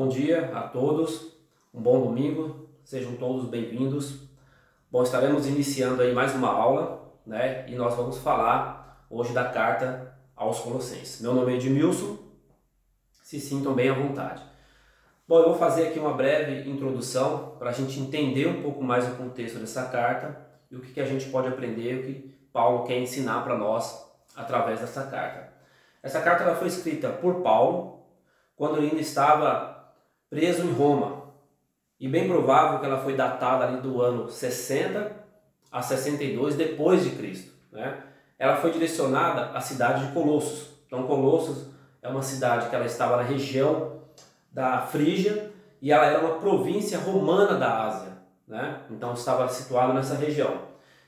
bom dia a todos, um bom domingo, sejam todos bem-vindos. Bom, estaremos iniciando aí mais uma aula, né? E nós vamos falar hoje da carta aos Colossenses. Meu nome é Edmilson, se sintam bem à vontade. Bom, eu vou fazer aqui uma breve introdução para a gente entender um pouco mais o contexto dessa carta e o que a gente pode aprender, o que Paulo quer ensinar para nós através dessa carta. Essa carta ela foi escrita por Paulo quando ele ainda estava preso em Roma. E bem provável que ela foi datada ali do ano 60 a 62 depois de Cristo, né? Ela foi direcionada à cidade de Colossos. Então Colossos é uma cidade que ela estava na região da Frígia e ela era uma província romana da Ásia, né? Então estava situada nessa região.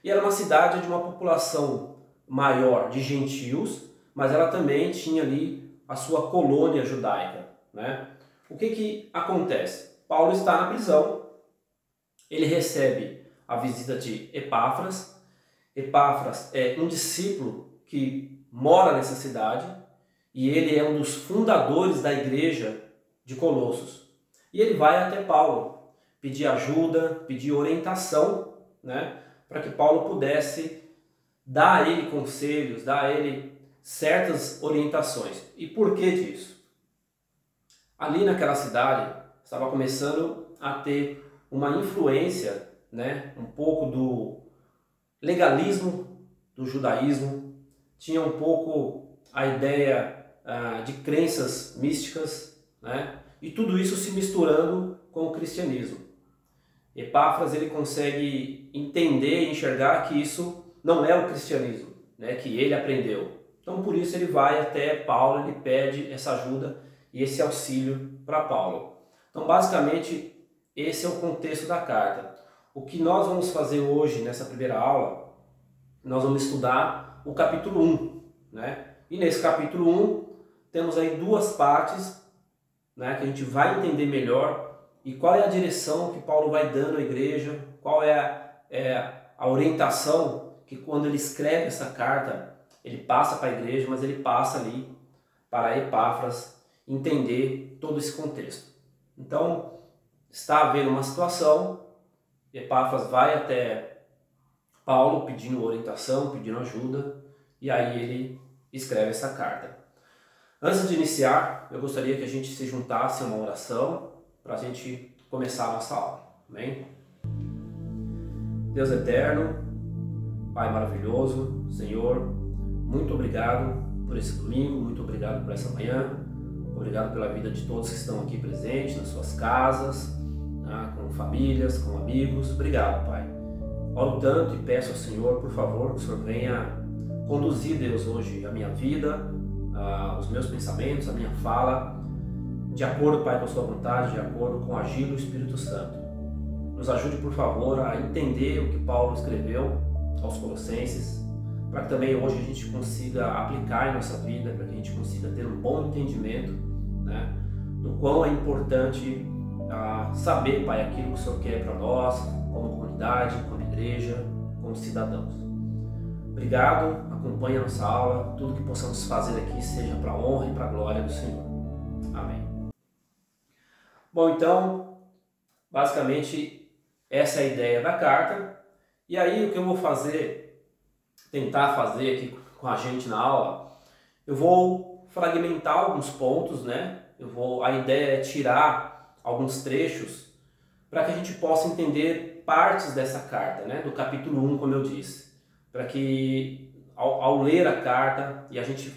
E era uma cidade de uma população maior de gentios, mas ela também tinha ali a sua colônia judaica, né? O que acontece? Paulo está na prisão, ele recebe a visita de Epáfras. Epáfras é um discípulo que mora nessa cidade e ele é um dos fundadores da igreja de Colossos. E ele vai até Paulo pedir ajuda, pedir orientação, né, para que Paulo pudesse dar a ele conselhos, dar a ele certas orientações. E por que disso? Ali naquela cidade estava começando a ter uma influência, né, um pouco do legalismo do judaísmo, tinha um pouco a ideia de crenças místicas, né, e tudo isso se misturando com o cristianismo. Epáfras ele consegue entender e enxergar que isso não é o cristianismo, né, que ele aprendeu. Então por isso ele vai até Paulo, ele pede essa ajuda e esse auxílio para Paulo. Então basicamente esse é o contexto da carta. O que nós vamos fazer hoje nessa primeira aula, nós vamos estudar o capítulo 1, né? E nesse capítulo 1 temos aí duas partes, né, que a gente vai entender melhor e qual é a direção que Paulo vai dando à igreja, qual é a orientação que quando ele escreve essa carta ele passa para a igreja, mas ele passa ali para Epáfras entender todo esse contexto. Então, está havendo uma situação, Epáfras vai até Paulo pedindo orientação, pedindo ajuda, e aí ele escreve essa carta. Antes de iniciar, eu gostaria que a gente se juntasse a uma oração para a gente começar a nossa aula. Amém? Deus eterno, Pai maravilhoso, Senhor, muito obrigado por esse domingo, muito obrigado por essa manhã, obrigado pela vida de todos que estão aqui presentes, nas suas casas, com famílias, com amigos. Obrigado, Pai. Oro tanto e peço ao Senhor, por favor, que o Senhor venha conduzir, Deus, hoje a minha vida, os meus pensamentos, a minha fala, de acordo, Pai, com a sua vontade, de acordo com o agir do Espírito Santo. Nos ajude, por favor, a entender o que Paulo escreveu aos Colossenses, para que também hoje a gente consiga aplicar em nossa vida, para que a gente consiga ter um bom entendimento, né, do quão é importante saber, Pai, aquilo que o Senhor quer para nós, como comunidade, como igreja, como cidadãos. Obrigado, acompanhe a nossa aula, tudo que possamos fazer aqui seja para a honra e para a glória do Senhor. Amém. Bom, então, basicamente essa é a ideia da carta, e aí o que eu vou tentar fazer aqui com a gente na aula, eu vou fragmentar alguns pontos, né? A ideia é tirar alguns trechos para que a gente possa entender partes dessa carta, né? Do capítulo 1, como eu disse, para que ao ler a carta e a gente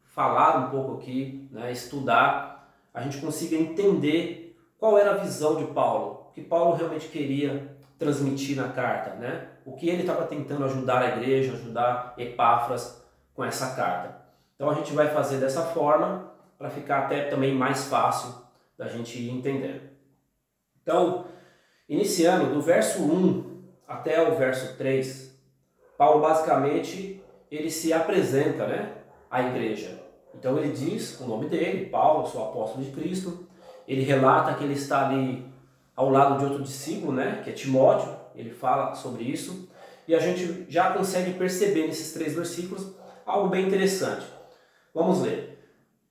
falar um pouco aqui, né? Estudar, a gente consiga entender qual era a visão de Paulo, o que Paulo realmente queria transmitir na carta, né? O que ele estava tentando ajudar a igreja, ajudar Epáfras com essa carta. Então a gente vai fazer dessa forma para ficar até também mais fácil da gente ir entendendo. Então, iniciando do verso 1 até o verso 3, Paulo basicamente ele se apresenta, né, à igreja. Então ele diz o nome dele, Paulo, sou apóstolo de Cristo. Ele relata que ele está ali ao lado de outro discípulo, né, que é Timóteo. Ele fala sobre isso e a gente já consegue perceber nesses 3 versículos algo bem interessante. Vamos ler.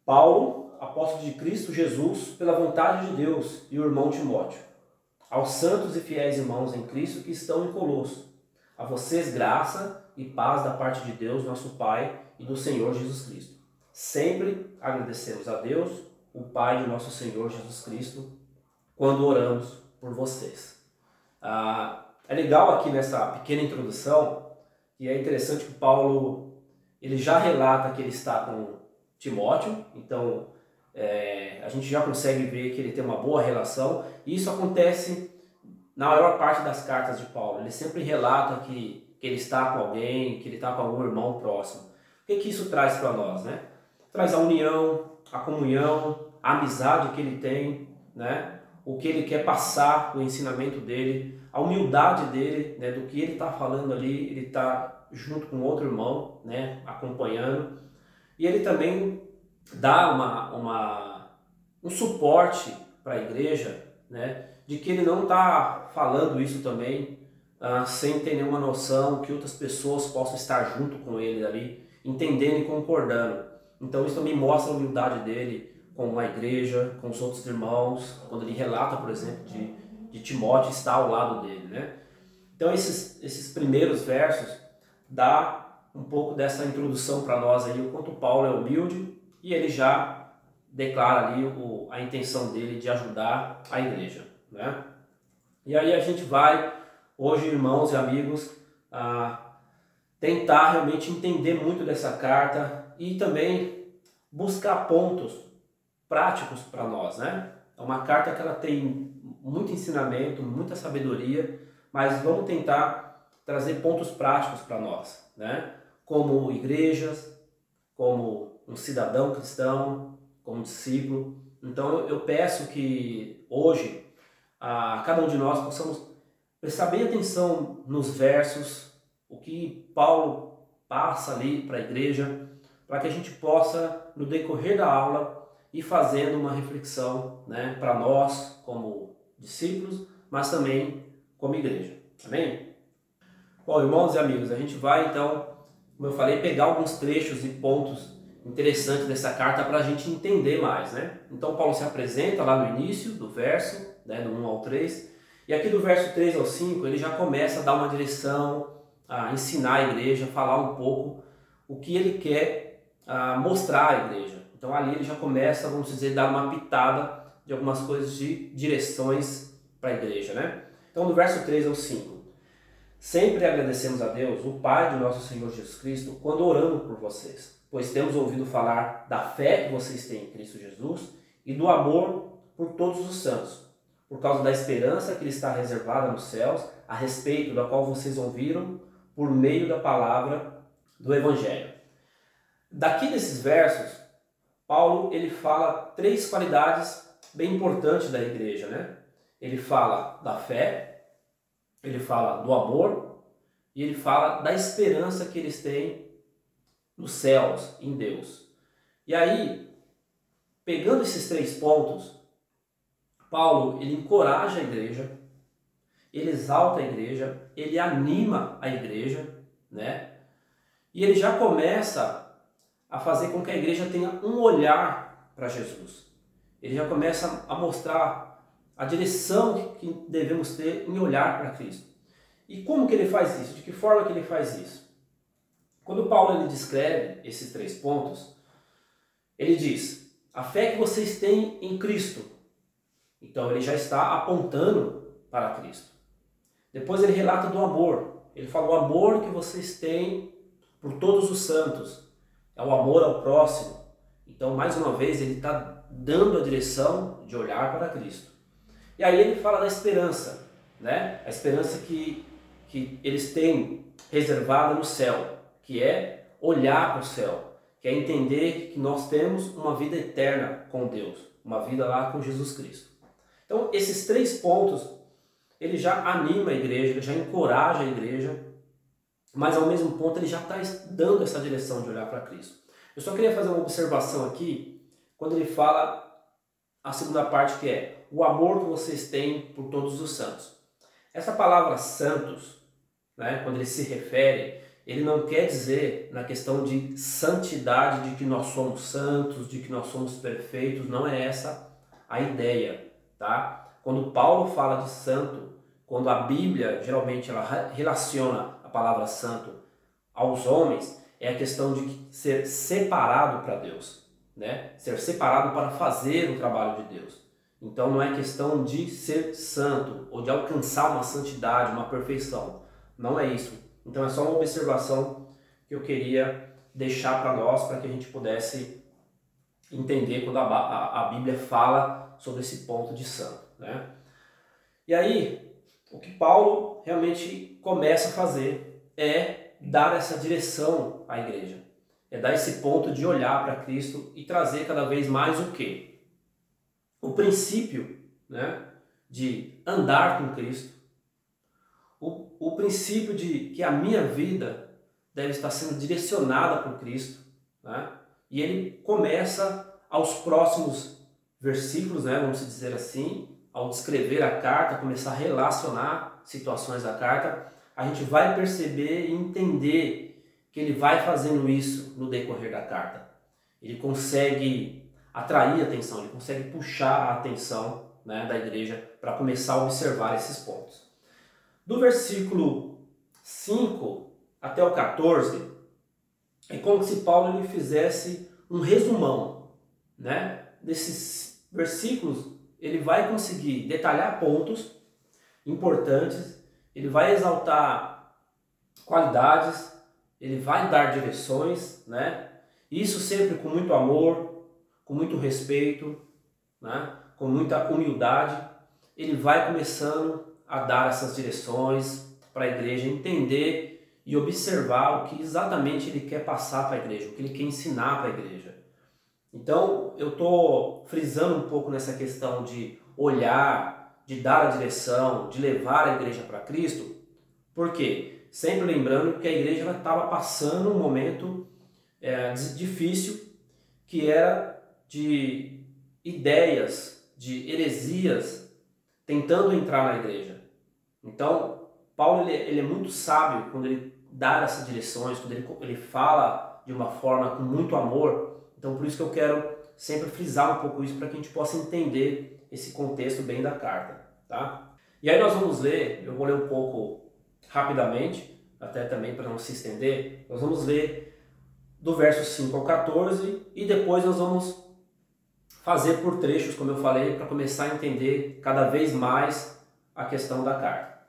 Paulo, apóstolo de Cristo Jesus, pela vontade de Deus, e o irmão Timóteo. Aos santos e fiéis irmãos em Cristo que estão em Colosso. A vocês graça e paz da parte de Deus, nosso Pai, e do Senhor Jesus Cristo. Sempre agradecemos a Deus, o Pai de nosso Senhor Jesus Cristo, quando oramos por vocês. É legal aqui nessa pequena introdução, e é interessante que Paulo ele já relata que ele está com Timóteo, então a gente já consegue ver que ele tem uma boa relação, e isso acontece na maior parte das cartas de Paulo. Ele sempre relata que ele está com alguém, que ele está com algum irmão próximo. O que isso traz para nós, né? Traz a união, a comunhão, a amizade que ele tem, né? O que ele quer passar, o ensinamento dele, a humildade dele, né? Do que ele está falando ali, ele está junto com outro irmão, né? Acompanhando. E ele também dá um suporte para a igreja, né? De que ele não está falando isso também sem ter nenhuma noção que outras pessoas possam estar junto com ele ali, entendendo e concordando. Então isso também mostra a humildade dele com a igreja, com os outros irmãos, quando ele relata, por exemplo, de Timóteo estar ao lado dele, né? Então esses primeiros versos dá um pouco dessa introdução para nós aí, o quanto Paulo é humilde, e ele já declara ali a intenção dele de ajudar a igreja, né? E aí a gente vai, hoje, irmãos e amigos, tentar realmente entender muito dessa carta e também buscar pontos práticos para nós, né? É uma carta que ela tem muito ensinamento, muita sabedoria, mas vamos tentar trazer pontos práticos para nós, né? Como igrejas, como um cidadão cristão, como discípulo. Então eu peço que hoje cada um de nós possamos prestar bem atenção nos versos, o que Paulo passa ali para a igreja, para que a gente possa, no decorrer da aula, ir fazendo uma reflexão, né, para nós como discípulos, mas também como igreja. Amém? Bom, irmãos e amigos, a gente vai então, como eu falei, pegar alguns trechos e pontos interessantes dessa carta para a gente entender mais, né? Então Paulo se apresenta lá no início do verso, né, do 1 ao 3, e aqui do verso 3 ao 5 ele já começa a dar uma direção, a ensinar a igreja, falar um pouco o que ele quer mostrar à igreja. Então ali ele já começa, vamos dizer, dar uma pitada de algumas coisas de direções para a igreja, né? Então do verso 3 ao 5, sempre agradecemos a Deus, o Pai de nosso Senhor Jesus Cristo, quando oramos por vocês, pois temos ouvido falar da fé que vocês têm em Cristo Jesus e do amor por todos os santos, por causa da esperança que lhe está reservada nos céus, a respeito da qual vocês ouviram por meio da palavra do Evangelho. Daqui desses versos, Paulo ele fala três qualidades bem importantes da igreja, né? Ele fala da fé, ele fala do amor e ele fala da esperança que eles têm nos céus, em Deus. E aí, pegando esses três pontos, Paulo ele encoraja a igreja, ele exalta a igreja, ele anima a igreja, né? E ele já começa a fazer com que a igreja tenha um olhar para Jesus. Ele já começa a mostrar a direção que devemos ter em olhar para Cristo. E como que ele faz isso? De que forma que ele faz isso? Quando Paulo ele descreve esses três pontos, ele diz: a fé que vocês têm em Cristo. Então ele já está apontando para Cristo. Depois ele relata do amor. Ele fala o amor que vocês têm por todos os santos. É o amor ao próximo. Então, mais uma vez, ele está dando a direção de olhar para Cristo. E aí ele fala da esperança, né? A esperança que eles têm reservada no céu, que é olhar para o céu, que é entender que nós temos uma vida eterna com Deus, uma vida lá com Jesus Cristo. Então, esses três pontos, ele já anima a igreja, ele já encoraja a igreja, mas ao mesmo ponto ele já está dando essa direção de olhar para Cristo. Eu só queria fazer uma observação aqui, quando ele fala a segunda parte, que é o amor que vocês têm por todos os santos. Essa palavra santos, né, quando ele se refere, ele não quer dizer na questão de santidade, de que nós somos santos, de que nós somos perfeitos, não é essa a ideia, tá? Quando Paulo fala de santo, quando a Bíblia geralmente ela relaciona a palavra santo aos homens, é a questão de ser separado para Deus, né? Ser separado para fazer o trabalho de Deus. Então não é questão de ser santo ou de alcançar uma santidade, uma perfeição. Não é isso. Então é só uma observação que eu queria deixar para nós, para que a gente pudesse entender quando a Bíblia fala sobre esse ponto de santo, né? E aí, o que Paulo realmente começa a fazer é dar essa direção à igreja. É dar esse ponto de olhar para Cristo e trazer cada vez mais o quê? O princípio, né, de andar com Cristo. O princípio de que a minha vida deve estar sendo direcionada por Cristo, né? E ele começa aos próximos versículos, né, vamos dizer assim, ao descrever a carta, começar a relacionar situações da carta, a gente vai perceber e entender que ele vai fazendo isso no decorrer da carta. Ele consegue atrair a atenção, ele consegue puxar a atenção, né, da igreja para começar a observar esses pontos. Do versículo 5 até o 14, é como se Paulo ele fizesse um resumão, né, desses versículos. Ele vai conseguir detalhar pontos importantes, ele vai exaltar qualidades, ele vai dar direções, né? Isso sempre com muito amor, com muito respeito, né? Com muita humildade. Ele vai começando a dar essas direções para a igreja entender e observar o que exatamente ele quer passar para a igreja, o que ele quer ensinar para a igreja. Então, eu estou frisando um pouco nessa questão de olhar, de dar a direção, de levar a igreja para Cristo. Por quê? Sempre lembrando que a igreja estava passando um momento difícil, que era de ideias, de heresias, tentando entrar na igreja. Então, Paulo ele é muito sábio quando ele dá essas direções, quando ele fala de uma forma com muito amor. Então, por isso que eu quero sempre frisar um pouco isso, para que a gente possa entender esse contexto bem da carta, tá? E aí nós vamos ler, eu vou ler um pouco rapidamente, até também para não se estender. Nós vamos ler do verso 5 ao 14 e depois nós vamos fazer por trechos, como eu falei, para começar a entender cada vez mais a questão da carta.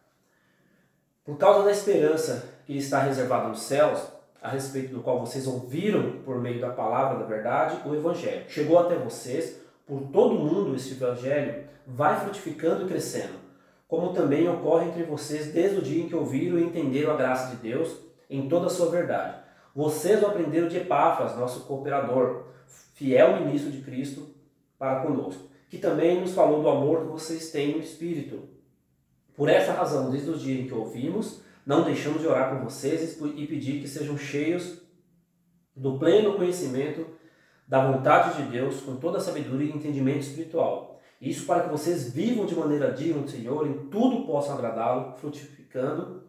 Por causa da esperança que está reservada nos céus, a respeito do qual vocês ouviram por meio da palavra da verdade, o Evangelho. Chegou até vocês, por todo mundo esse Evangelho vai frutificando e crescendo, como também ocorre entre vocês desde o dia em que ouviram e entenderam a graça de Deus em toda a sua verdade. Vocês o aprenderam de Epáfras, nosso cooperador, fiel ministro de Cristo para conosco, que também nos falou do amor que vocês têm no Espírito. Por essa razão, desde o dia em que ouvimos, não deixamos de orar por vocês e pedir que sejam cheios do pleno conhecimento da vontade de Deus, com toda a sabedoria e entendimento espiritual. Isso para que vocês vivam de maneira digna do Senhor, em tudo possam agradá-lo, frutificando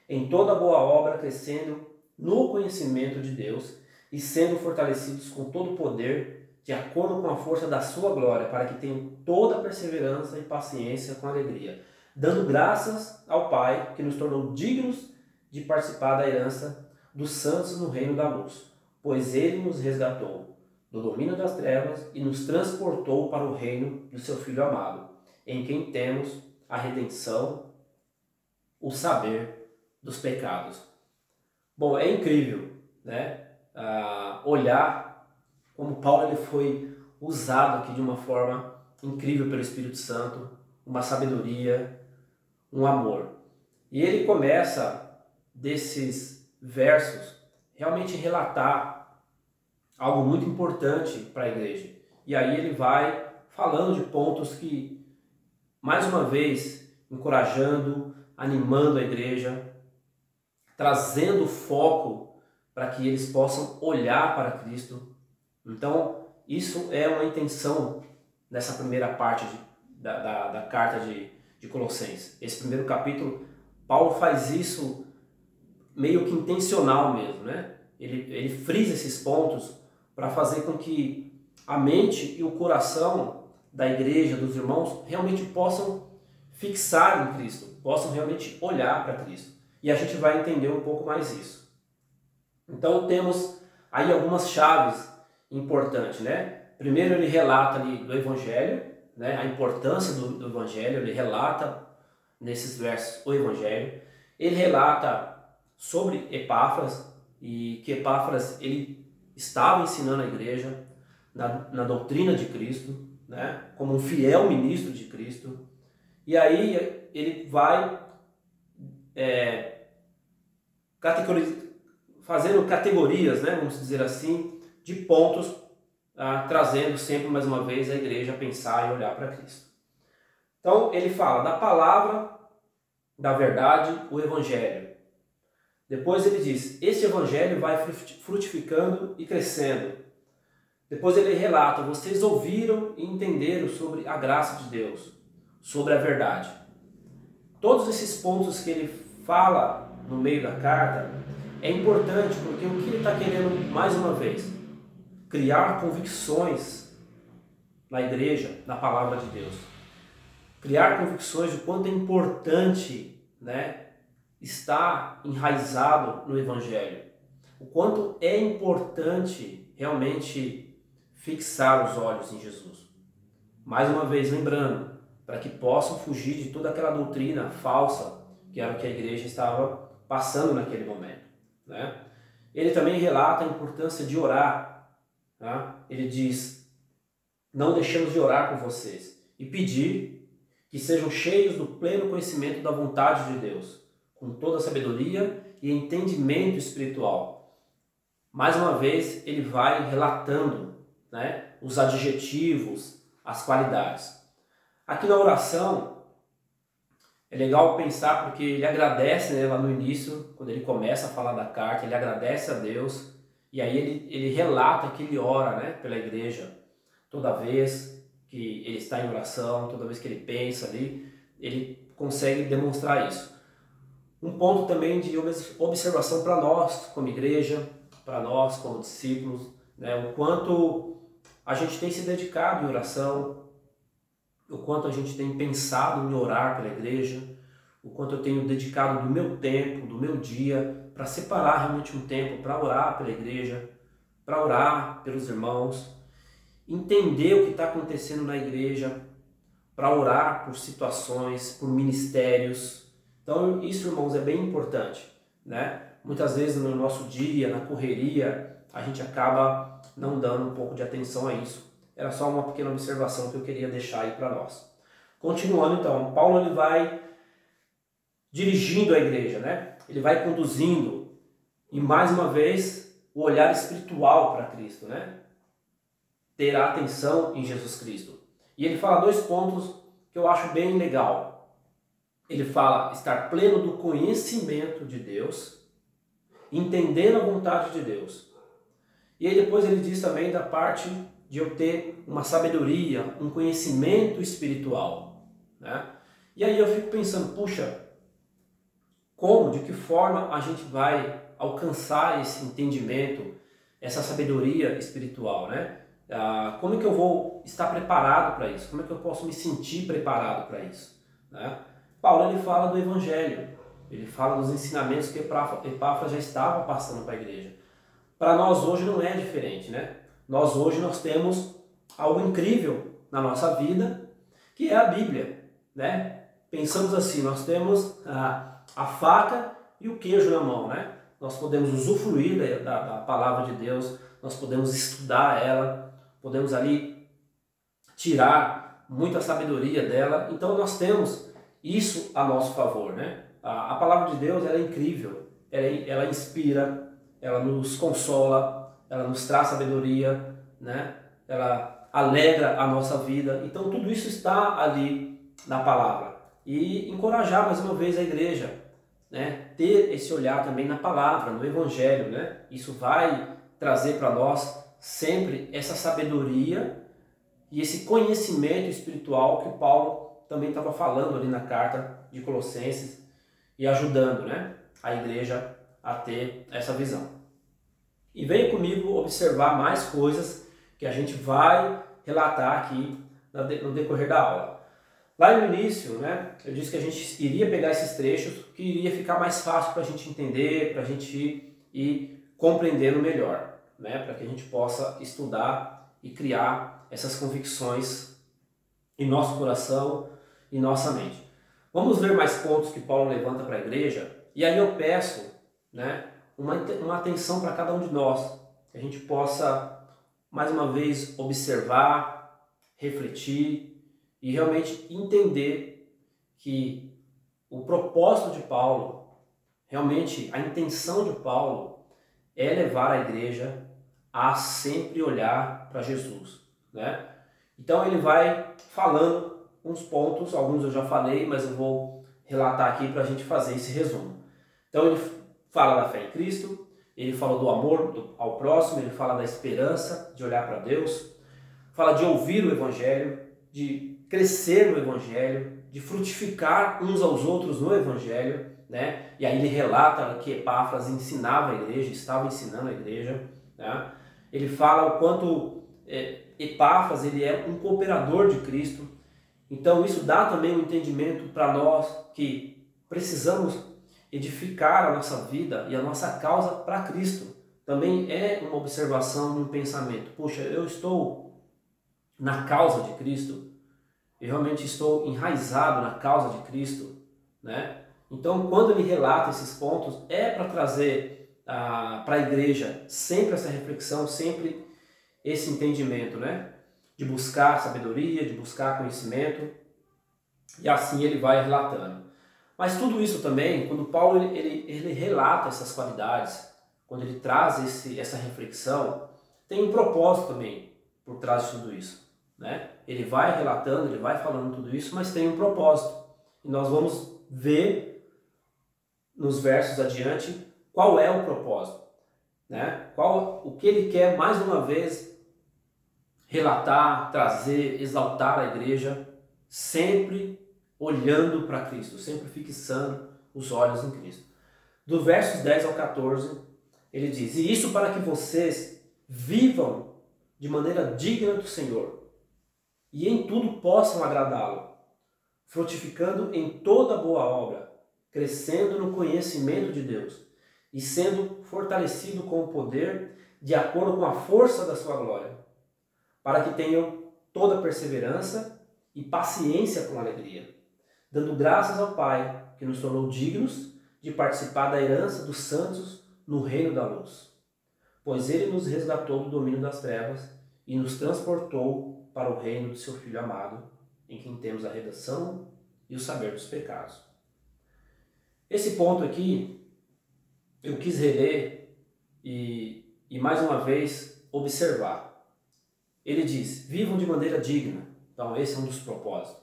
em toda boa obra, crescendo no conhecimento de Deus e sendo fortalecidos com todo o poder, de acordo com a força da sua glória, para que tenham toda a perseverança e paciência com alegria, dando graças ao Pai, que nos tornou dignos de participar da herança dos santos no reino da luz, pois Ele nos resgatou do domínio das trevas e nos transportou para o reino do seu Filho amado, em quem temos a redenção, o saber dos pecados. Bom, é incrível, né? Olhar como Paulo ele foi usado aqui de uma forma incrível pelo Espírito Santo, uma sabedoria, um amor. E ele começa, desses versos, realmente relatar algo muito importante para a igreja. E aí ele vai falando de pontos que, mais uma vez, encorajando, animando a igreja, trazendo foco para que eles possam olhar para Cristo. Então, isso é uma intenção nessa primeira parte da carta de Colossenses. Esse primeiro capítulo, Paulo faz isso meio que intencional mesmo, né? Ele frisa esses pontos para fazer com que a mente e o coração da igreja, dos irmãos, realmente possam fixar em Cristo, possam realmente olhar para Cristo. E a gente vai entender um pouco mais isso. Então temos aí algumas chaves importantes, né? Primeiro ele relata ali do Evangelho, né? A importância do Evangelho, ele relata nesses versos o Evangelho. Ele relata sobre Epáfras, e que Epáfras ele estava ensinando a igreja na doutrina de Cristo, né? Como um fiel ministro de Cristo. E aí ele vai fazendo categorias, né? Vamos dizer assim, de pontos, trazendo sempre mais uma vez a igreja a pensar e olhar para Cristo. Então ele fala da palavra, da verdade, o Evangelho. Depois ele diz, este Evangelho vai frutificando e crescendo. Depois ele relata, vocês ouviram e entenderam sobre a graça de Deus, sobre a verdade. Todos esses pontos que ele fala no meio da carta é importante, porque o que ele está querendo, mais uma vez, criar convicções na igreja, na palavra de Deus. Criar convicções de quanto é importante, né, estar enraizado no Evangelho. O quanto é importante realmente fixar os olhos em Jesus. Mais uma vez, lembrando, para que possam fugir de toda aquela doutrina falsa que era o que a igreja estava passando naquele momento, né? Ele também relata a importância de orar, tá? Ele diz, não deixemos de orar por vocês e pedir que sejam cheios do pleno conhecimento da vontade de Deus, com toda a sabedoria e entendimento espiritual. Mais uma vez, ele vai relatando, né, os adjetivos, as qualidades. Aqui na oração, é legal pensar porque ele agradece, né, lá no início, quando ele começa a falar da carta, ele agradece a Deus e aí ele relata que ele ora, né, pela igreja. Toda vez que ele está em oração, toda vez que ele pensa ali, ele consegue demonstrar isso. Um ponto também de observação para nós como igreja, para nós como discípulos, né, o quanto a gente tem se dedicado em oração, o quanto a gente tem pensado em orar pela igreja, o quanto eu tenho dedicado do meu tempo, do meu dia, para separar realmente um tempo para orar pela igreja, para orar pelos irmãos, entender o que está acontecendo na igreja, para orar por situações, por ministérios. Então isso, irmãos, é bem importante, né? Muitas vezes no nosso dia, na correria, a gente acaba não dando um pouco de atenção a isso. Era só uma pequena observação que eu queria deixar aí para nós. Continuando então, Paulo ele vai dirigindo a igreja, né? Ele vai conduzindo e mais uma vez o olhar espiritual para Cristo, né? Ter a atenção em Jesus Cristo. E ele fala dois pontos que eu acho bem legal. Ele fala estar pleno do conhecimento de Deus, entendendo a vontade de Deus. E aí depois ele diz também da parte de eu ter uma sabedoria, um conhecimento espiritual, né? E aí eu fico pensando, puxa, como, de que forma a gente vai alcançar esse entendimento, essa sabedoria espiritual, né? Como é que eu vou estar preparado para isso? Como é que eu posso me sentir preparado para isso, né? Paulo ele fala do Evangelho, ele fala dos ensinamentos que Epáfras já estava passando para a igreja. Para nós hoje não é diferente, né? Nós hoje temos algo incrível na nossa vida, que é a Bíblia, né? Pensamos assim, nós temos a faca e o queijo na mão, né? Nós podemos usufruir da palavra de Deus, nós podemos estudar ela, podemos ali tirar muita sabedoria dela. Então nós temos isso a nosso favor, né? A palavra de Deus ela é incrível, ela inspira, ela nos consola, ela nos traz sabedoria, né? Ela alegra a nossa vida. Então tudo isso está ali na palavra. E encorajar mais uma vez a igreja, né? Ter esse olhar também na palavra, no Evangelho, né? Isso vai trazer para nós sempre essa sabedoria e esse conhecimento espiritual que Paulo também estava falando ali na carta de Colossenses e ajudando, né, a igreja a ter essa visão. E venha comigo observar mais coisas que a gente vai relatar aqui no decorrer da aula. Lá no início, né, eu disse que a gente iria pegar esses trechos, que iria ficar mais fácil para a gente entender, para a gente ir compreendendo melhor, né, para que a gente possa estudar e criar essas convicções em nosso coração e nossa mente. Vamos ver mais pontos que Paulo levanta para a igreja, e aí eu peço, né, uma atenção para cada um de nós, que a gente possa, mais uma vez, observar, refletir e realmente entender que o propósito de Paulo, realmente a intenção de Paulo é levar a igreja a sempre olhar para Jesus, né? Então ele vai falando uns pontos, alguns eu já falei, mas eu vou relatar aqui para a gente fazer esse resumo. Então ele fala da fé em Cristo, ele fala do amor ao próximo, ele fala da esperança, de olhar para Deus, fala de ouvir o Evangelho, de crescer no Evangelho, de frutificar uns aos outros no Evangelho, né? E aí ele relata que Epáfras ensinava a igreja, estava ensinando a igreja, né? Ele fala o quanto Epáfras ele é um cooperador de Cristo. Então isso dá também um entendimento para nós que precisamos edificar a nossa vida e a nossa causa para Cristo. Também é uma observação e um pensamento. Puxa, eu estou na causa de Cristo, eu realmente estou enraizado na causa de Cristo, né? Então, quando ele relata esses pontos, é para trazer para a igreja sempre essa reflexão, sempre esse entendimento, né? De buscar sabedoria, de buscar conhecimento, e assim ele vai relatando. Mas tudo isso também, quando Paulo ele relata essas qualidades, quando ele traz essa reflexão, tem um propósito também por trás de tudo isso, né? Ele vai relatando, ele vai falando tudo isso, mas tem um propósito. E nós vamos ver nos versos adiante qual é o propósito, né? O que ele quer mais uma vez relatar, trazer, exaltar a igreja, sempre olhando para Cristo, sempre fixando os olhos em Cristo. Do versos 10 ao 14, ele diz: "E isso para que vocês vivam de maneira digna do Senhor, e em tudo possam agradá-lo, frutificando em toda boa obra, crescendo no conhecimento de Deus, e sendo fortalecido com o poder de acordo com a força da sua glória, para que tenham toda perseverança e paciência com alegria, dando graças ao Pai, que nos tornou dignos de participar da herança dos santos no reino da luz. Pois ele nos resgatou do domínio das trevas e nos transportou para o reino do seu Filho amado, em quem temos a redenção e o saber dos pecados." Esse ponto aqui, eu quis reler e mais uma vez observar. Ele diz: vivam de maneira digna. Então esse é um dos propósitos.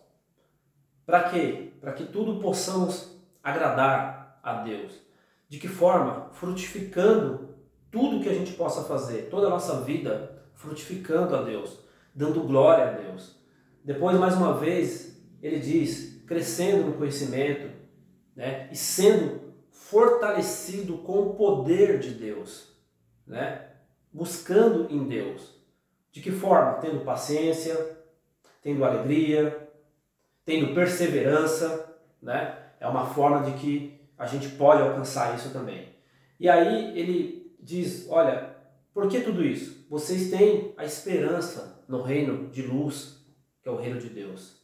Para quê? Para que tudo possamos agradar a Deus. De que forma? Frutificando tudo que a gente possa fazer, toda a nossa vida frutificando a Deus, dando glória a Deus. Depois, mais uma vez, ele diz, crescendo no conhecimento, né? E sendo fortalecido com o poder de Deus, né? Buscando em Deus. De que forma? Tendo paciência, tendo alegria, tendo perseverança, né? É uma forma de que a gente pode alcançar isso também. E aí ele diz, olha, por que tudo isso? Vocês têm a esperança no reino de luz, que é o reino de Deus.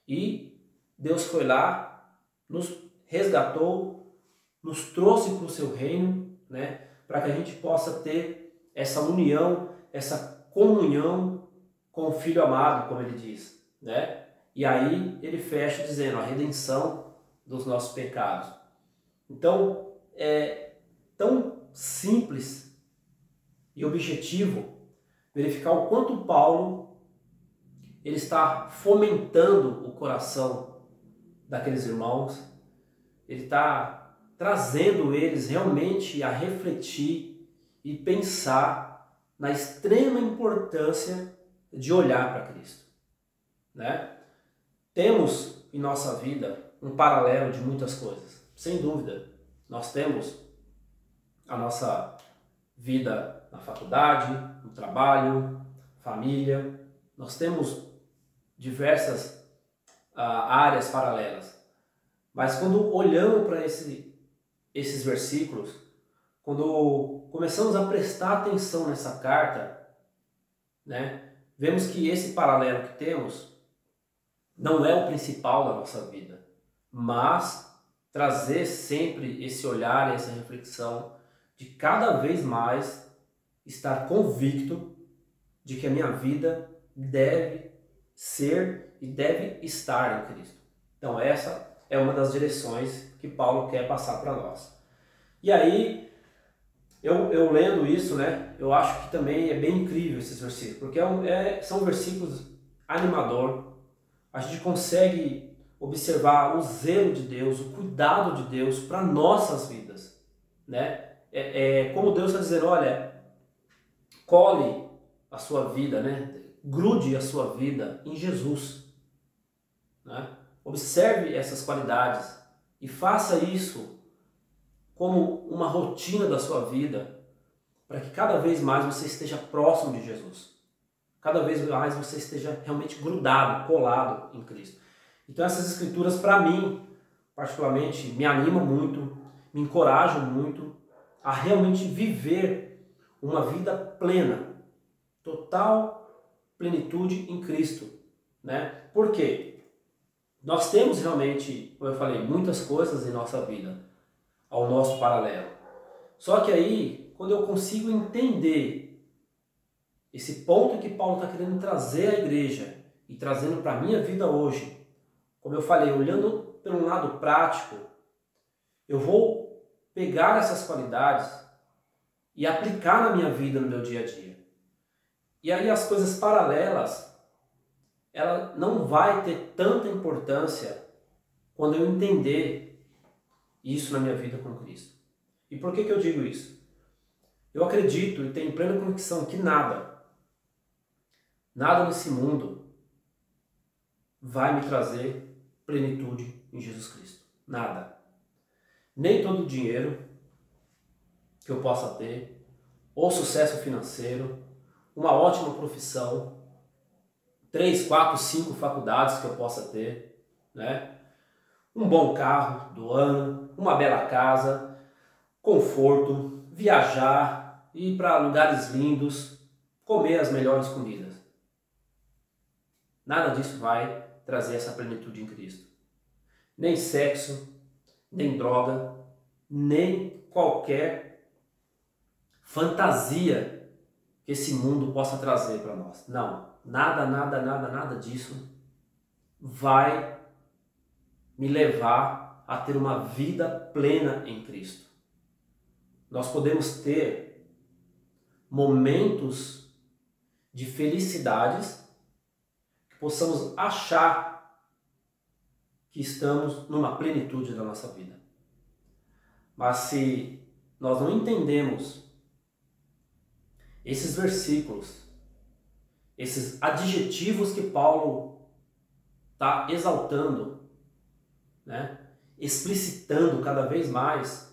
E Deus foi lá, nos resgatou, nos trouxe para o seu reino, né? Para que a gente possa ter essa união, essa comunhão com o Filho amado, como ele diz, né? E aí ele fecha dizendo a redenção dos nossos pecados. Então, é tão simples e objetivo verificar o quanto Paulo ele está fomentando o coração daqueles irmãos, ele está trazendo eles realmente a refletir e pensar na extrema importância de olhar para Cristo, né? Temos em nossa vida um paralelo de muitas coisas, sem dúvida. Nós temos a nossa vida na faculdade, no trabalho, família. Nós temos diversas áreas paralelas. Mas quando olhamos para esses versículos, quando começamos a prestar atenção nessa carta, né, vemos que esse paralelo que temos não é o principal da nossa vida, mas trazer sempre esse olhar, essa reflexão de cada vez mais estar convicto de que a minha vida deve ser e deve estar em Cristo. Então essa é uma das direções que Paulo quer passar para nós. E aí, eu lendo isso, né, eu acho que também é bem incrível esses versículos, porque são versículos animador. A gente consegue observar o zelo de Deus, o cuidado de Deus para nossas vidas, né? Como Deus está dizendo, olha, cole a sua vida, né? Grude a sua vida em Jesus, né? Observe essas qualidades e faça isso como uma rotina da sua vida, para que cada vez mais você esteja próximo de Jesus. Cada vez mais você esteja realmente grudado, colado em Cristo. Então essas escrituras, para mim, particularmente, me animam muito, me encorajam muito a realmente viver uma vida plena, total plenitude em Cristo, né? Por quê? Nós temos realmente, como eu falei, muitas coisas em nossa vida ao nosso paralelo. Só que aí, quando eu consigo entender esse ponto que Paulo está querendo trazer à igreja e trazendo para a minha vida hoje, como eu falei, olhando pelo lado prático, eu vou pegar essas qualidades e aplicar na minha vida, no meu dia a dia. E aí as coisas paralelas, ela não vai ter tanta importância quando eu entender isso na minha vida com Cristo. E por que eu digo isso? Eu acredito e tenho plena convicção que nada nesse mundo vai me trazer plenitude em Jesus Cristo. Nada. Nem todo o dinheiro que eu possa ter, ou sucesso financeiro, uma ótima profissão, 3, 4, 5 faculdades que eu possa ter, né? Um bom carro do ano, uma bela casa, conforto, viajar, ir para lugares lindos, comer as melhores comidas. Nada disso vai trazer essa plenitude em Cristo. Nem sexo, nem droga, nem qualquer fantasia que esse mundo possa trazer para nós. Não, nada disso vai me levar a ter uma vida plena em Cristo. Nós podemos ter momentos de felicidades que possamos achar que estamos numa plenitude da nossa vida. Mas se nós não entendemos esses versículos, esses adjetivos que Paulo está exaltando, né, explicitando cada vez mais,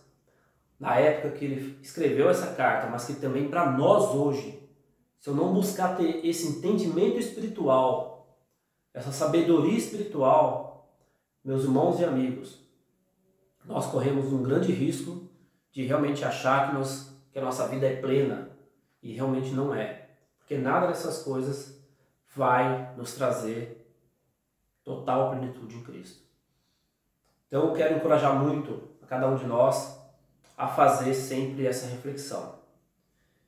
na época que ele escreveu essa carta, mas que também para nós hoje, se eu não buscar ter esse entendimento espiritual, essa sabedoria espiritual, meus irmãos e amigos, nós corremos um grande risco de realmente achar que a nossa vida é plena, e realmente não é. Porque nada dessas coisas vai nos trazer total plenitude em Cristo. Então eu quero encorajar muito a cada um de nós a fazer sempre essa reflexão.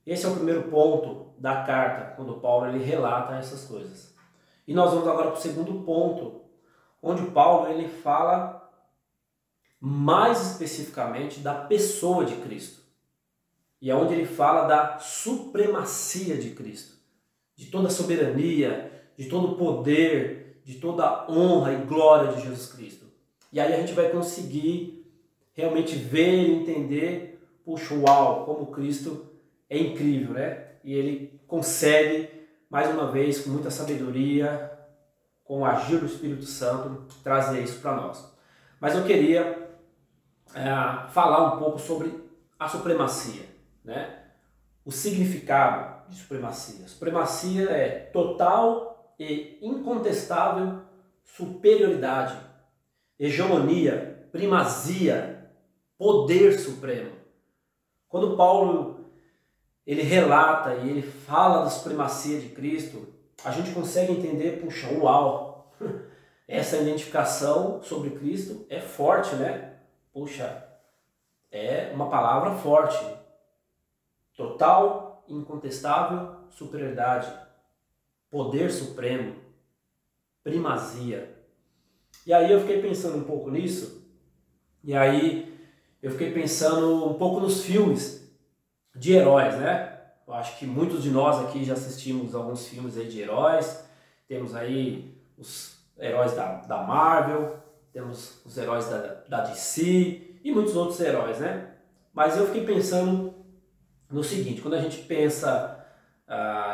Esse é o primeiro ponto da carta, quando Paulo ele relata essas coisas. E nós vamos agora para o segundo ponto, onde Paulo ele fala mais especificamente da pessoa de Cristo. E é onde ele fala da supremacia de Cristo, de toda a soberania, de todo o poder, de toda a honra e glória de Jesus Cristo. E aí a gente vai conseguir realmente ver e entender, puxa, uau, como Cristo é incrível, né? E ele consegue, mais uma vez, com muita sabedoria, com o agir do Espírito Santo, trazer isso para nós. Mas eu queria falar um pouco sobre a supremacia, né? O significado de supremacia. Supremacia é total e incontestável superioridade, hegemonia, primazia, poder supremo. Quando Paulo ele relata e ele fala da supremacia de Cristo, a gente consegue entender, puxa, uau, essa identificação sobre Cristo é forte, né? Puxa, é uma palavra forte. Total, incontestável superioridade, poder supremo, primazia. E aí eu fiquei pensando um pouco nisso, e aí eu fiquei pensando um pouco nos filmes de heróis, né? Eu acho que muitos de nós aqui já assistimos alguns filmes aí de heróis, temos aí os heróis da Marvel, temos os heróis da DC e muitos outros heróis, né? Mas eu fiquei pensando no seguinte, quando a gente pensa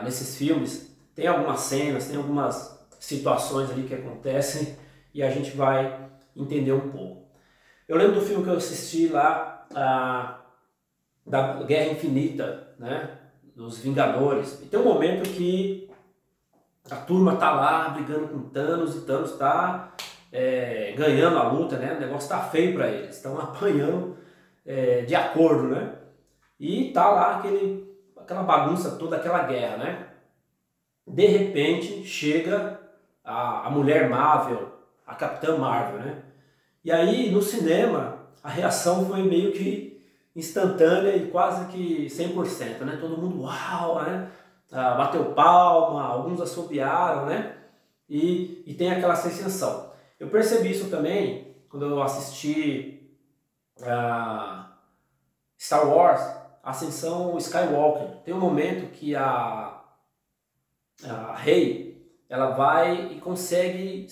nesses filmes, tem algumas cenas, tem algumas situações ali que acontecem e a gente vai entender um pouco. Eu lembro do filme que eu assisti lá, da Guerra Infinita, né? Dos Vingadores. E tem um momento que a turma tá lá brigando com Thanos e Thanos tá ganhando a luta, né? O negócio tá feio para eles, estão apanhando de acordo, né? E tá lá aquela bagunça toda, aquela guerra, né? De repente chega a Mulher Marvel, a Capitã Marvel, né? E aí no cinema a reação foi meio que instantânea e quase que 100%, né? Todo mundo uau, né? Bateu palma, alguns assobiaram, né? E tem aquela sensação. Eu percebi isso também quando eu assisti Star Wars, Ascensão Skywalker. Tem um momento que a Rey, ela vai e consegue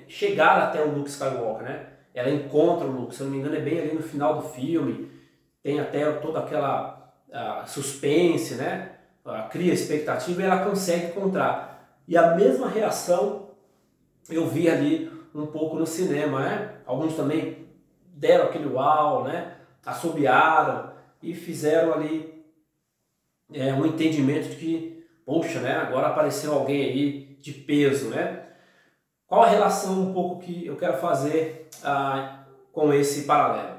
chegar até o Luke Skywalker, né? Ela encontra o Luke, se eu não me engano é bem ali no final do filme, tem até toda aquela suspense, né? Cria expectativa e ela consegue encontrar. E a mesma reação eu vi ali um pouco no cinema, né? Alguns também deram aquele uau, né? Assobiaram e fizeram ali um entendimento de que, poxa, né? Agora apareceu alguém aí de peso, né? Qual a relação um pouco que eu quero fazer com esse paralelo?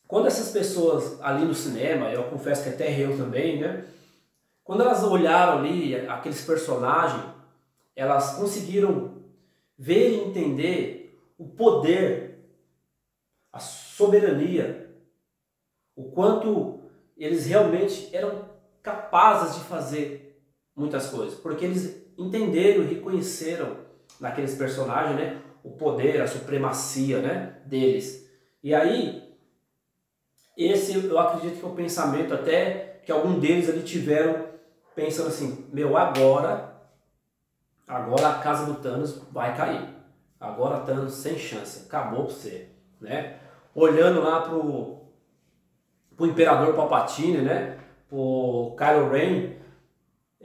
Quando essas pessoas ali no cinema, eu confesso que até eu também, né? Quando elas olharam ali aqueles personagens, elas conseguiram ver e entender o poder, a soberania, o quanto eles realmente eram capazes de fazer muitas coisas, porque eles entenderam e reconheceram naqueles personagens, né, o poder, a supremacia, né, deles. E aí, esse eu acredito que é o pensamento até que algum deles ali tiveram pensando assim, meu, agora a casa do Thanos vai cair. Agora Thanos sem chance, acabou pra você, né? Olhando lá pro Imperador Palpatine, né? Pro Kylo Ren,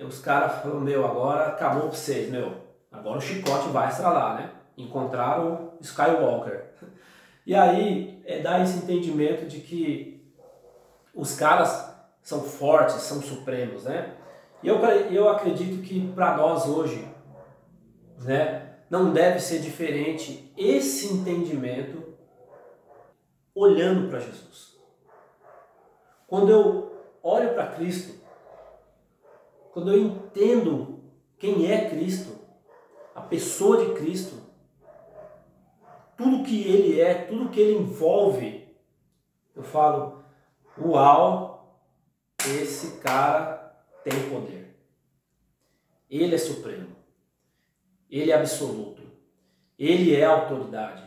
os caras falaram, meu, agora acabou pra vocês, meu. Agora o chicote vai estralar, né? Encontraram o Skywalker. E aí dá esse entendimento de que os caras são fortes, são supremos, né? E eu acredito que para nós hoje, né, não deve ser diferente esse entendimento olhando para Jesus. Quando eu olho para Cristo, quando eu entendo quem é Cristo, a pessoa de Cristo, tudo que ele é, tudo que ele envolve, eu falo, uau, esse cara tem poder. Ele é supremo. Ele é absoluto. Ele é autoridade.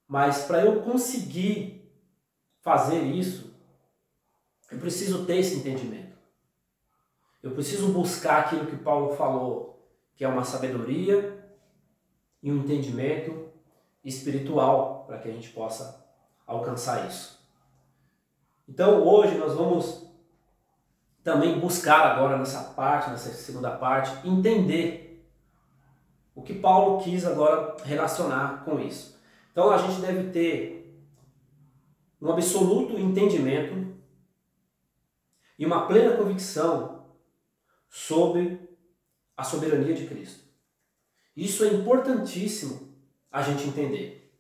Mas para eu conseguir fazer isso, eu preciso ter esse entendimento. Eu preciso buscar aquilo que Paulo falou, que é uma sabedoria e um entendimento espiritual para que a gente possa alcançar isso. Então hoje nós vamos também buscar agora nessa parte, nessa segunda parte, entender o que Paulo quis agora relacionar com isso. Então a gente deve ter um absoluto entendimento e uma plena convicção sobre a soberania de Cristo. Isso é importantíssimo a gente entender.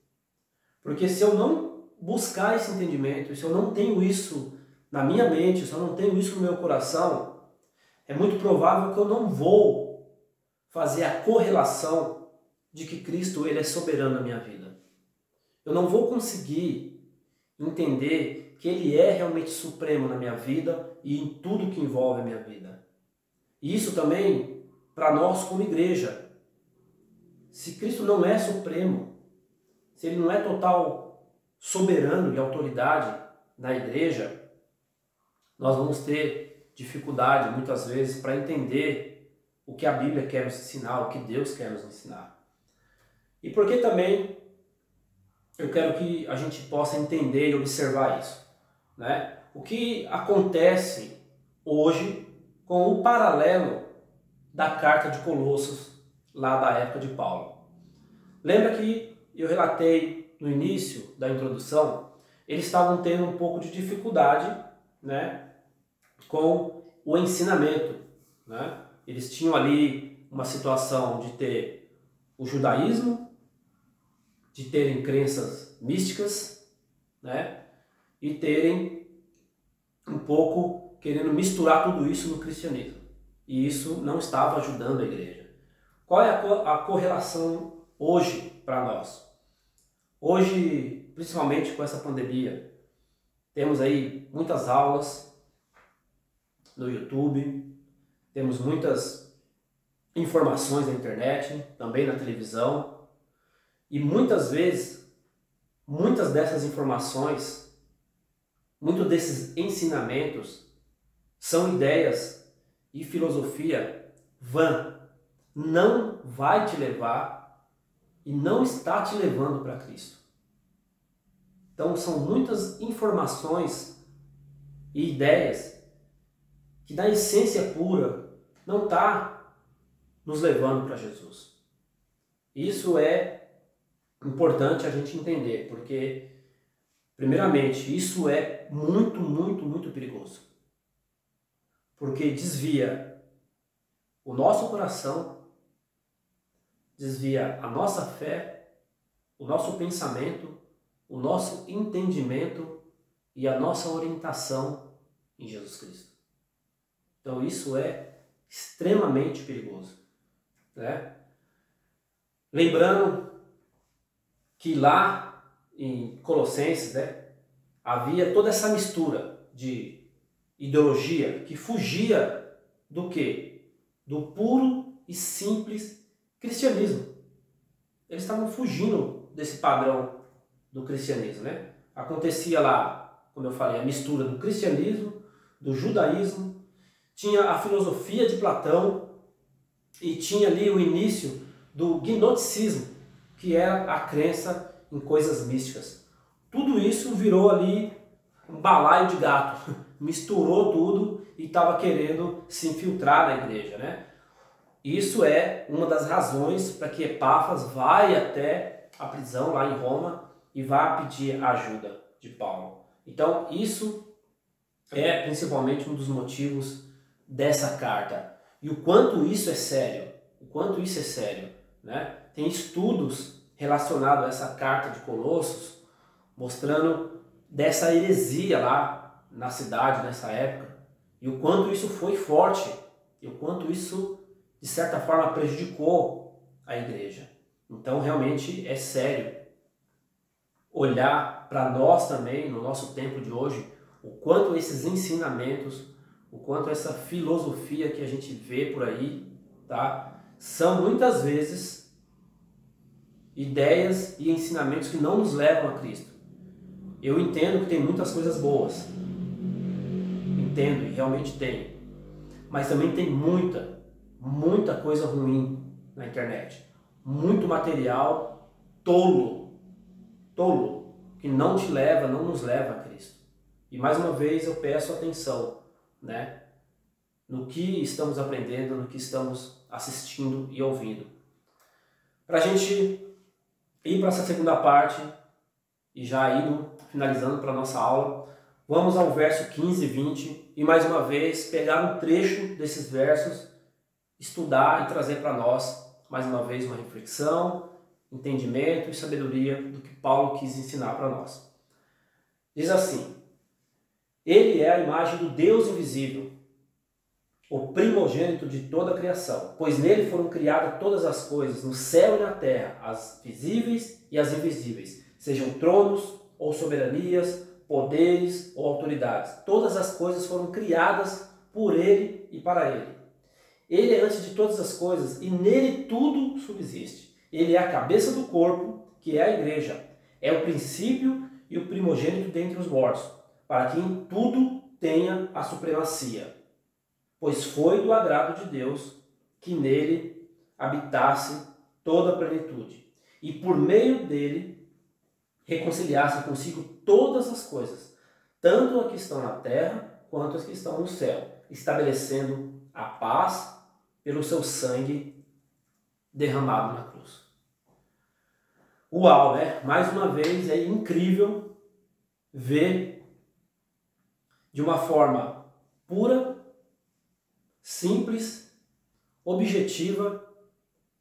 Porque se eu não buscar esse entendimento, se eu não tenho isso na minha mente, se eu não tenho isso no meu coração, é muito provável que eu não vou fazer a correlação de que Cristo ele é soberano na minha vida. Eu não vou conseguir entender que Ele é realmente supremo na minha vida e em tudo que envolve a minha vida. E isso também para nós como igreja. Se Cristo não é supremo, se Ele não é total soberano e autoridade na igreja, nós vamos ter dificuldade muitas vezes para entender o que a Bíblia quer nos ensinar, o que Deus quer nos ensinar. E por que também eu quero que a gente possa entender e observar isso, né? O que acontece hoje com o paralelo da carta de Colossos, lá da época de Paulo. Lembra que eu relatei no início da introdução, eles estavam tendo um pouco de dificuldade, né, com o ensinamento, né? Eles tinham ali uma situação de ter o judaísmo, de terem crenças místicas, né? E terem um pouco querendo misturar tudo isso no cristianismo. E isso não estava ajudando a igreja. Qual é a correlação hoje para nós? Hoje, principalmente com essa pandemia, temos aí muitas aulas no YouTube, temos muitas informações na internet, também na televisão, e muitas vezes, muitas dessas informações, muitos desses ensinamentos são ideias e filosofia vã. Não vai te levar e não está te levando para Cristo. Então são muitas informações e ideias que na essência pura não está nos levando para Jesus. Isso é importante a gente entender, porque primeiramente isso é muito, muito, muito perigoso. Porque desvia o nosso coração, desvia a nossa fé, o nosso pensamento, o nosso entendimento e a nossa orientação em Jesus Cristo. Então isso é extremamente perigoso, né? Lembrando que lá em Colossenses, né, havia toda essa mistura de ideologia que fugia do quê? Do puro e simples cristianismo. Eles estavam fugindo desse padrão do cristianismo, né? Acontecia lá, como eu falei, a mistura do cristianismo, do judaísmo, tinha a filosofia de Platão e tinha ali o início do gnosticismo, que era a crença em coisas místicas. Tudo isso virou ali um balaio de gato, misturou tudo e estava querendo se infiltrar na igreja, né? Isso é uma das razões para que Epáfras vai até a prisão lá em Roma e vai pedir ajuda de Paulo. Então isso é principalmente um dos motivos dessa carta. E o quanto isso é sério, né? Tem estudos relacionados a essa carta de Colossos mostrando dessa heresia lá na cidade nessa época e o quanto isso foi forte e o quanto isso de certa forma prejudicou a igreja. Então realmente é sério olhar para nós também no nosso tempo de hoje o quanto esses ensinamentos, o quanto essa filosofia que a gente vê por aí, tá, são muitas vezes ideias e ensinamentos que não nos levam a Cristo. Eu entendo que tem muitas coisas boas, entendo e realmente tem, mas também tem muita coisa ruim na internet, muito material tolo, que não te leva, não nos leva a Cristo. E mais uma vez eu peço atenção, né, no que estamos aprendendo, no que estamos assistindo e ouvindo. Para a gente ir para essa segunda parte e já indo, finalizando para a nossa aula, vamos ao verso 15 e 20 e mais uma vez pegar um trecho desses versos, estudar e trazer para nós, mais uma vez, uma reflexão, entendimento e sabedoria do que Paulo quis ensinar para nós. Diz assim: Ele é a imagem do Deus invisível, o primogênito de toda a criação, pois nele foram criadas todas as coisas, no céu e na terra, as visíveis e as invisíveis, sejam tronos ou soberanias, poderes ou autoridades. Todas as coisas foram criadas por ele e para ele. Ele é antes de todas as coisas e nele tudo subsiste. Ele é a cabeça do corpo, que é a igreja. É o princípio e o primogênito dentre os mortos, para que em tudo tenha a supremacia. Pois foi do agrado de Deus que nele habitasse toda a plenitude, e por meio dele reconciliasse consigo todas as coisas, tanto as que estão na terra quanto as que estão no céu, estabelecendo a paz pelo seu sangue derramado na cruz. Uau, né? Mais uma vez é incrível ver de uma forma pura, simples, objetiva,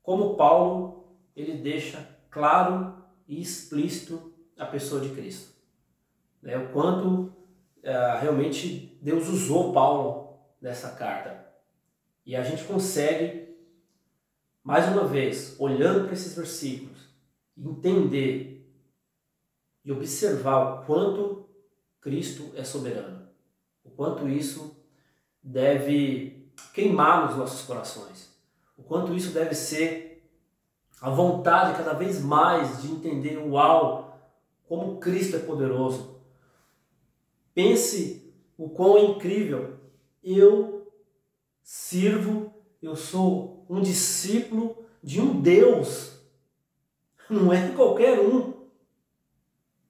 como Paulo ele deixa claro e explícito a pessoa de Cristo. Né? O quanto realmente Deus usou Paulo nessa carta. E a gente consegue, mais uma vez, olhando para esses versículos, entender e observar o quanto Cristo é soberano. O quanto isso deve queimar nos nossos corações. O quanto isso deve ser a vontade cada vez mais de entender, uau, como Cristo é poderoso. Pense o quão é incrível. Eu sirvo, eu sou um discípulo de um Deus. Não é qualquer um.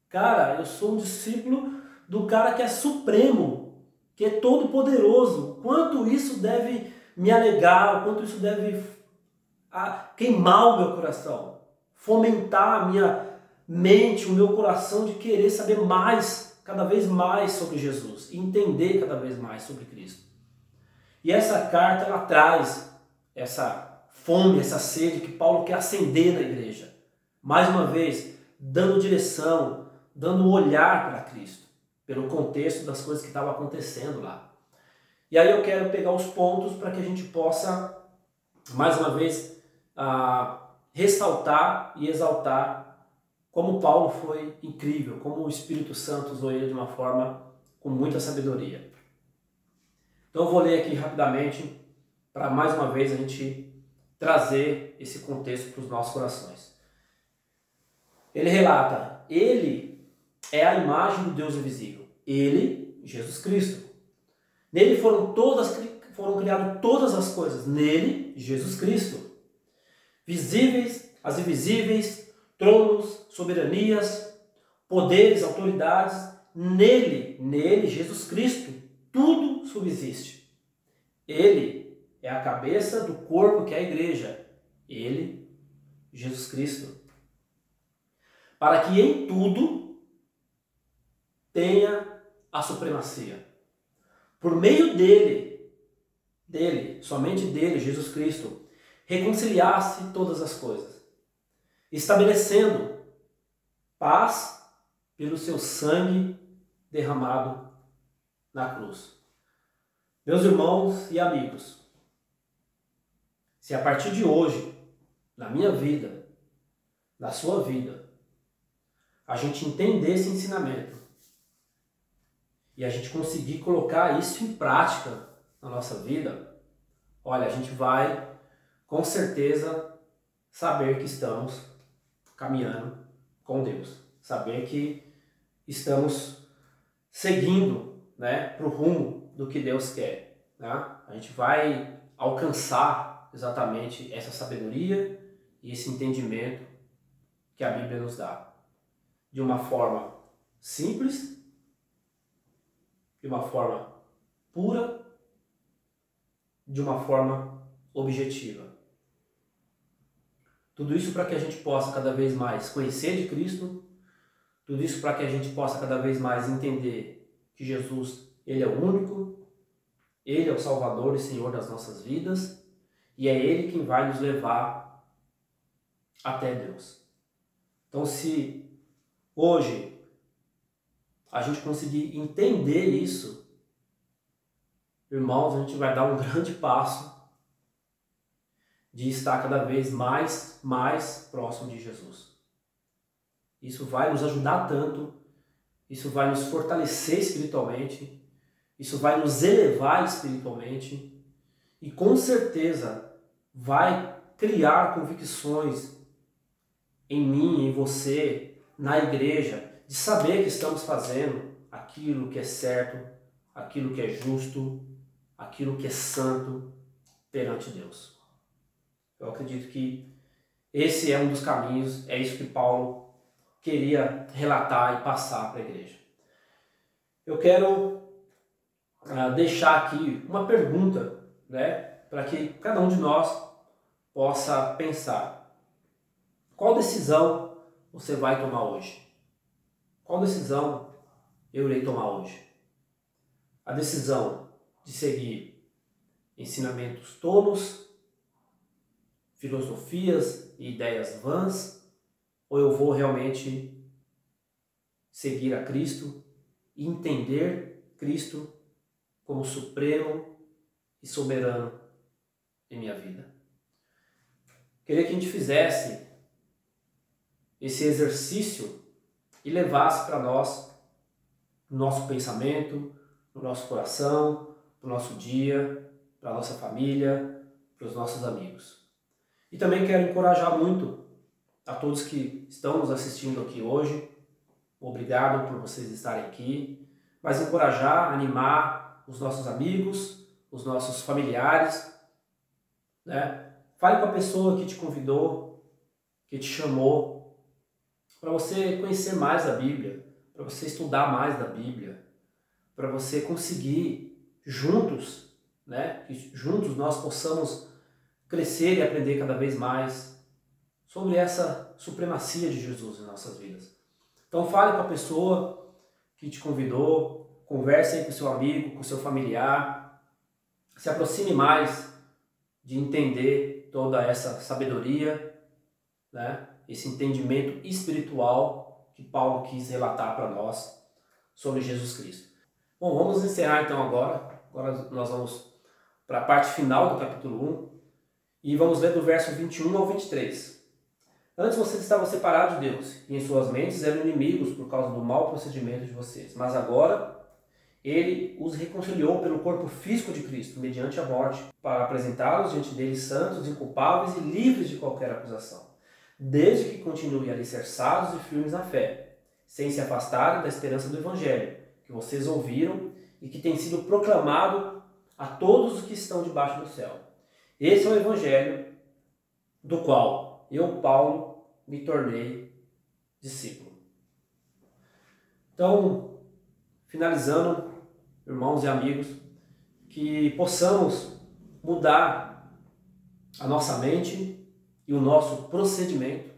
Cara, eu sou um discípulo do cara que é supremo, que é todo poderoso. Quanto isso deve me alegar, quanto isso deve queimar o meu coração, fomentar a minha mente, o meu coração de querer saber mais, cada vez mais sobre Jesus, e entender cada vez mais sobre Cristo. E essa carta, ela traz essa fome, essa sede que Paulo quer acender na igreja. Mais uma vez, dando direção, dando um olhar para Cristo, pelo contexto das coisas que estavam acontecendo lá. E aí eu quero pegar os pontos para que a gente possa, mais uma vez, ressaltar e exaltar como Paulo foi incrível, como o Espírito Santo usou ele de uma forma com muita sabedoria. Então eu vou ler aqui rapidamente para mais uma vez a gente trazer esse contexto para os nossos corações. Ele relata: Ele é a imagem do Deus invisível. Ele, Jesus Cristo. Nele foram criadas todas as coisas. Nele, Jesus Cristo. Visíveis, as invisíveis, tronos, soberanias, poderes, autoridades. Nele, Jesus Cristo, tudo subsiste. Ele é a cabeça do corpo que é a igreja. Ele, Jesus Cristo. Para que em tudo tenha a supremacia. Por meio dele, somente dele, Jesus Cristo, reconciliasse todas as coisas, estabelecendo paz pelo seu sangue derramado na cruz. Meus irmãos e amigos, se a partir de hoje, na minha vida, na sua vida, a gente entender esse ensinamento e a gente conseguir colocar isso em prática na nossa vida, olha, a gente vai com certeza saber que estamos caminhando com Deus, saber que estamos seguindo, né, para o rumo do que Deus quer. Né? A gente vai alcançar exatamente essa sabedoria e esse entendimento que a Bíblia nos dá, de uma forma simples, de uma forma pura, de uma forma objetiva. Tudo isso para que a gente possa cada vez mais conhecer de Cristo, Tudo isso para que a gente possa cada vez mais entender que Jesus, Ele é o único, Ele é o Salvador e Senhor das nossas vidas, e é Ele quem vai nos levar até Deus. Então, se hoje a gente conseguir entender isso, irmãos, a gente vai dar um grande passo de estar cada vez mais próximo de Jesus. Isso vai nos ajudar tanto, isso vai nos fortalecer espiritualmente, isso vai nos elevar espiritualmente e com certeza vai criar convicções em mim, em você, na igreja, de saber que estamos fazendo aquilo que é certo, aquilo que é justo, aquilo que é santo perante Deus. Eu acredito que esse é um dos caminhos, é isso que Paulo queria relatar e passar para a igreja. Eu quero deixar aqui uma pergunta, né, para que cada um de nós possa pensar. Qual decisão você vai tomar hoje? Qual decisão eu irei tomar hoje? A decisão de seguir ensinamentos tolos, filosofias e ideias vãs, ou eu vou realmente seguir a Cristo e entender Cristo como supremo e soberano em minha vida? Queria que a gente fizesse esse exercício e levasse para nós, no nosso pensamento, no nosso coração, para o nosso dia, para a nossa família, para os nossos amigos. E também quero encorajar muito a todos que estão nos assistindo aqui hoje. Obrigado por vocês estarem aqui. Mas encorajar, animar os nossos amigos, os nossos familiares, né? Fale com a pessoa que te convidou, que te chamou, para você conhecer mais a Bíblia, para você estudar mais da Bíblia, para você conseguir juntos, né? Que juntos nós possamos crescer e aprender cada vez mais sobre essa supremacia de Jesus em nossas vidas. Então fale com a pessoa que te convidou, converse aí com o seu amigo, com o seu familiar, se aproxime mais de entender toda essa sabedoria, né? Esse entendimento espiritual que Paulo quis relatar para nós sobre Jesus Cristo. Bom, vamos encerrar então agora. Agora nós vamos para a parte final do capítulo 1 e vamos ler do verso 21 ao 23. Antes vocês estavam separados de Deus, e em suas mentes eram inimigos por causa do mau procedimento de vocês. Mas agora Ele os reconciliou pelo corpo físico de Cristo, mediante a morte, para apresentá-los diante dele santos, inculpáveis e livres de qualquer acusação, desde que continuem alicerçados e firmes na fé, sem se afastarem da esperança do Evangelho, que vocês ouviram e que tem sido proclamado a todos os que estão debaixo do céu. Esse é o Evangelho do qual eu, Paulo, me tornei discípulo. Então, finalizando, irmãos e amigos, que possamos mudar a nossa mente e o nosso procedimento,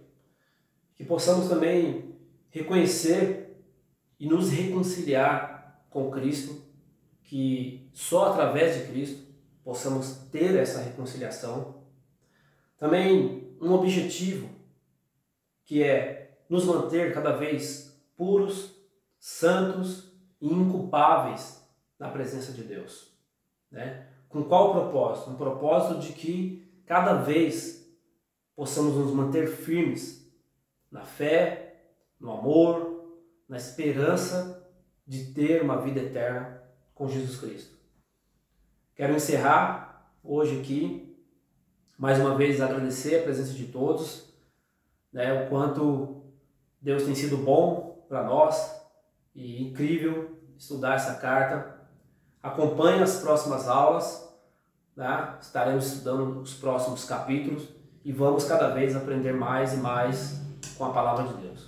que possamos também reconhecer e nos reconciliar com Cristo, que só através de Cristo possamos ter essa reconciliação. Também um objetivo que é nos manter cada vez puros, santos e inculpáveis na presença de Deus, né? Com qual propósito? Um propósito de que cada vez possamos nos manter firmes na fé, no amor, na esperança de ter uma vida eterna com Jesus Cristo. Quero encerrar hoje aqui, mais uma vez agradecer a presença de todos, né, o quanto Deus tem sido bom para nós e incrível estudar essa carta. Acompanhe as próximas aulas, né? Estaremos estudando os próximos capítulos e vamos cada vez aprender mais e mais com a palavra de Deus.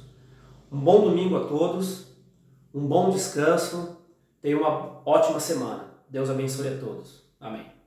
Um bom domingo a todos, um bom descanso, tenham uma ótima semana. Deus abençoe a todos. Amém.